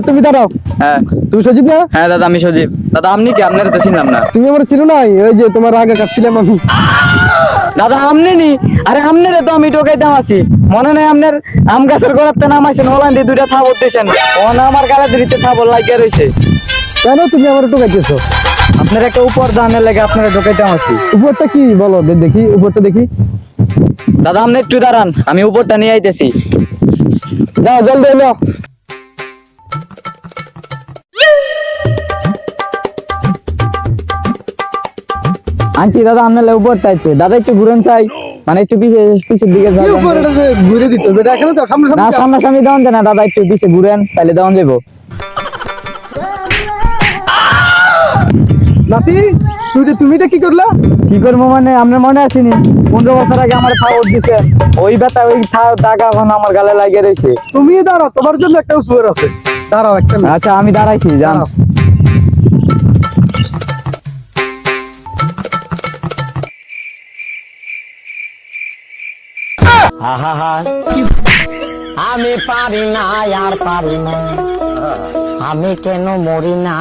তুমি দাঁড়াও। হ্যাঁ তুমি সজীব না? হ্যাঁ দাদা আমি সজীব। দাদা আপনি কি? আপনার তো চিনলাম না। তুমি আমার চিনো নাই? ওই যে তোমার আগে কাটছিলাম আমি। দাদা আমনে নি? আরে আমনে রে তো আমি টোকাইতাম আছি। মনে নাই আপনার আম গাছের গোড়াতে নামাইছেন, ওলান দিয়ে দুইটা থাবর দিয়েছেন, ওনা আমার গালে দিতে থাবর লাগিয়ে রয়েছে। কেন তুমি আমার টোকাইতেছো? আপনার একটা উপর দানের লাগে আপনারা টোকাইতাম আছি। উপরটা কি বলো দেখি, উপরটা দেখি। দাদা আপনি একটু দাঁড়ান, আমি উপরটা নিয়ে আইতেছি। যাও জলদি এলো। আনছি দাদা, আপনার উপরটা আছে। দাদা একটু ঘুরেন চাই, মানে একটু পিছের দিকে কি উপরটা যে ঘুরে দিত বেটা, এখানে তো সামনে না, সামনে। সামনাসামনি দেওয়ান না দাদা, একটু পিছে ঘুরেন তাহলে দেওয়ান যাবো। নাতি তুমি কি করলা? কি করবো মানে, আপনার মনে আসেনি 15 বছর আগে আমার খাওয়া দিচ্ছেন, ওই ব্যথা ওই টাকা এখন আমার গালে লাগিয়ে রয়েছে। তুমি দাঁড়াও, তোমার জন্য একটা উপর আছে। দাঁড়াও একটা মিনিট। আচ্ছা আমি দাঁড়াইছি, যান। দাঁড়াও। আমি পারি না আর পারি না, আমি কেন মরি না।